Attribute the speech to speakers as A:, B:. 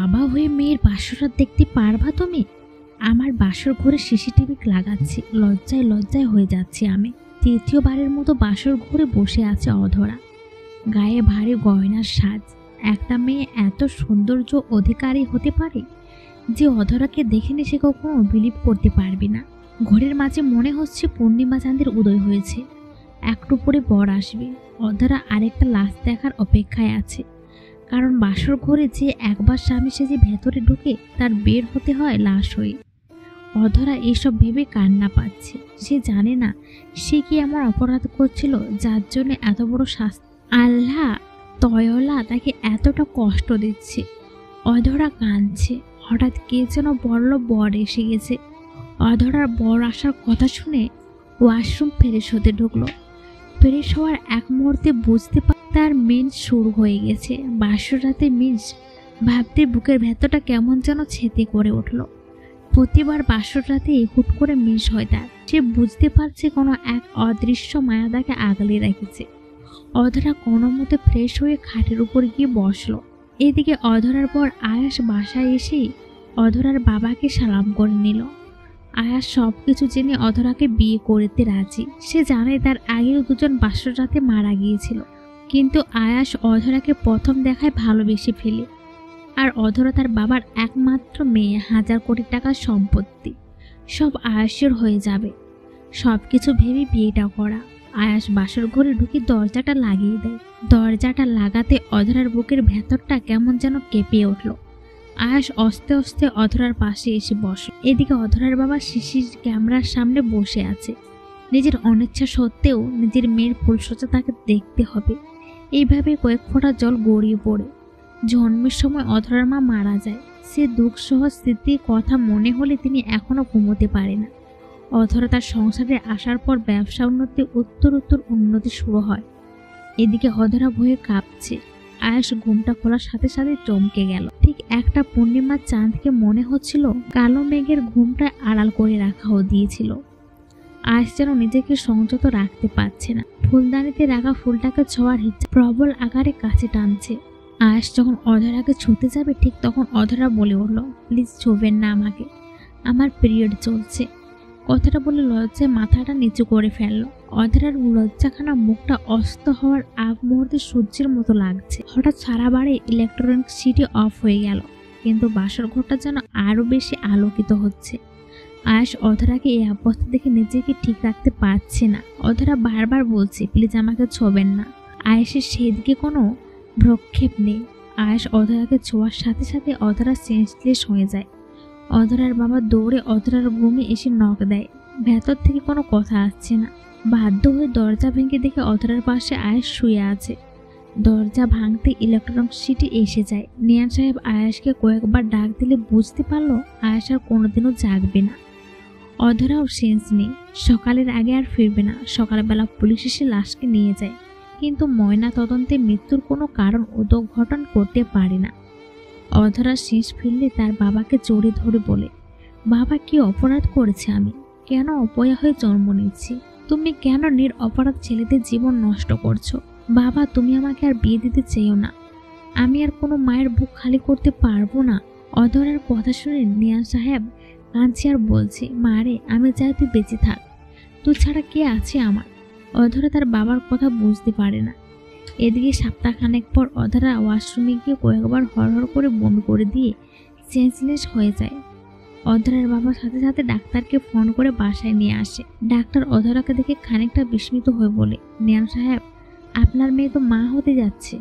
A: বাবা হয়ে মেয়ের বাসরাত দেখতে পারবা তুমি? আমার বাসর ঘরে সিসিটিভি লাগাচ্ছি, লজ্জায় লজ্জায় হয়ে যাচ্ছি আমি। তৃতীয়বারের মতো বাসর ঘরে বসে আছে অধরা, গায়ে ভারী গয়নার সাজ। একটা মেয়ে এত সৌন্দর্য অধিকারী হতে পারে যে অধরাকে দেখেনি সে কখনো বিলিভ করতে পারবে না। ঘরের মাঝে মনে হচ্ছে পূর্ণিমা চাঁদের উদয় হয়েছে, একটু পরে বর আসবে। অধরা আরেকটা লাশ দেখার অপেক্ষায় আছে, কারণ বাসর ঘরে যে একবার স্বামী সেজে ভেতরে ঢুকে তার বের হতে হয় লাশ হয়ে। অধরা এসব ভেবে কান্না পাচ্ছে। সে জানে না সে কি এমন অপরাধ করছিল যার জন্য এত বড় শাস্তি আল্লাহ তয়লা তাকে এতটা কষ্ট দিচ্ছে। অধরা কাঁদছে। হঠাৎ কে যেন বলল বর এসে গেছে। অধরার বর আসার কথা শুনে ওয়াশরুম ফ্রেশ হতে ঢুকলো। ফ্রেশ হওয়ার এক মুহূর্তে বুঝতে পারে তার মেন্স শুরু হয়ে গেছে। বাসর রাতে মেন্স ভাবতে বুকের ভেতরটা কেমন যেন ছেতে করে উঠল। প্রতিবার বাসর রাতে হুট করে মেন্স হয় তার। সে বুঝতে পারছে কোনো এক অদৃশ্য মায়া তাকে আগলে রেখেছে। অধরা কোনো মতে ফ্রেশ হয়ে খাটের উপর গিয়ে বসলো। এদিকে অধরার পর আয়াস বাসায় এসেই অধরার বাবাকে সালাম করে নিল। আয়াস সবকিছু জেনে অধরাকে বিয়ে করতে রাজি। সে জানে তার আগেও দুজন বাসর রাতে মারা গিয়েছিল, কিন্তু আয়াস অধরাকে প্রথম দেখায় ভালোবেসে ফেলে। আর অধরা তার বাবার একমাত্র মেয়ে, 1000 কোটি টাকার সম্পত্তি, সব আয়াসের হয়ে যাবে। সবকিছু ভেবে বিয়েটা করা। আয়াস বাসর ঘরে ঢুকে দরজাটা লাগিয়ে দেয়। দরজাটা লাগাতে অধরার বুকের ভেতরটা কেমন যেন কেঁপে উঠল। আয়াস আস্তে আস্তে অধরার পাশে এসে বসে। এদিকে অধরার বাবা সিসির ক্যামেরার সামনে বসে আছে। নিজের অনিচ্ছা সত্ত্বেও নিজের মেয়ের ফুলসজ্জা তাকে দেখতে হবে। এইভাবে কয়েক ফোঁটা জল গড়িয়ে পড়ে। জন্মের সময় অধরার মা মারা যায়। সে দুঃসহ স্মৃতির কথা মনে হলে তিনি এখনো ঘুমোতে পারে না। অধরা তার সংসারে আসার পর ব্যবসা উন্নতি উত্তর উন্নতি শুরু হয়। এদিকে অধরা ভয়ে কাঁপছে। আয়াস ঘুমটা খোলার সাথে সাথে চমকে গেল। ঠিক একটা পূর্ণিমার চাঁদকে মনে হচ্ছিল কালো মেঘের ঘুমটা আড়াল করে রাখা দিয়েছিল। আয়াস যেন নিজেকে সংযত রাখতে পারছে না। ফুলদানিতে রাখা ফুলটাকে ছোঁয়ার ইচ্ছা প্রবল আকারে কাছে টানছে। আয়াস যখন অধরাকে ছুঁতে যাবে ঠিক তখন অধরা বলে উঠল, প্লিজ ছুঁবেন না আমাকে, আমার পিরিয়ড চলছে। কথাটা বলে লজ্জায় মাথাটা নিচু করে ফেলল। অধরার লজ্জাখানা মুখটা অস্ত হওয়ার আগ মুহূর্তে সূর্যের মতো লাগছে। হঠাৎ সারা বাড়ি ইলেকট্রনিক সিটি অফ হয়ে গেল, কিন্তু বাসর ঘরটা যেন আরো বেশি আলোকিত হচ্ছে। আয়াস অধরাকে এই অবস্থা দেখে নিজেকে ঠিক রাখতে পারছে না। অধরা বারবার বলছে, প্লিজ আমাকে ছোঁবেন না। আয়াসের সেদিকে কোনো ভ্রক্ষেপ নেই। আয়াস অধরাকে ছোঁয়ার সাথে সাথে অধরা সেন্সলেস হয়ে যায়। অধরার বাবা দৌড়ে অধরার রুমে এসে নক দেয়। ভেতর থেকে কোনো কথা আসছে না। বাধ্য হয়ে দরজা ভেঙে দেখে অধরার পাশে আয়াস শুয়ে আছে। দরজা ভাঙতে ইলেকট্রনিক সিটি এসে যায়। নিয়ান সাহেব আয়াসকে কয়েকবার ডাক দিলে বুঝতে পারলো আয়াস আর কোনোদিনও জাগবে না। অধরাও সেন্স নেই, সকালের আগে আর ফিরবে না। সকালবেলা পুলিশ এসে লাশকে নিয়ে যায়, কিন্তু ময়না তদন্তে মৃত্যুর কোনো কারণ উদ্ঘাটন করতে পারে না। অধরা শেষ ফিরলে তার বাবাকে জড়িয়ে ধরে বলে, বাবা কি অপরাধ করেছে আমি? কেন অপয়া হয়ে জন্ম নিচ্ছি? তুমি কেন নিরপরাধ ছেলেদের জীবন নষ্ট করছো? বাবা, তুমি আমাকে আর বিয়ে দিতে চেয়েও না। আমি আর কোনো মায়ের বুক খালি করতে পারবো না। অধরার কথা শুনে নিয়ান সাহেব কাঁদছে আর বলছে, মা রে, আমি চাই তুই বেঁচে থাক, তুই ছাড়া কে আছে আমার? অধরা তার বাবার কথা বুঝতে পারে না। এদিকে সপ্তাহখানেক পর অধরা ওয়াশরুমে গিয়ে কয়েকবার হরহর করে বমি করে দিয়ে সেন্সলেস হয়ে যায়। অধরার বাবার সাথে সাথে ডাক্তারকে ফোন করে বাসায় নিয়ে আসে। ডাক্তার অধরাকে দেখে খানিকটা বিস্মিত হয়ে বলে, নিয়ান সাহেব, আপনার মেয়ে তো মা হতে যাচ্ছে।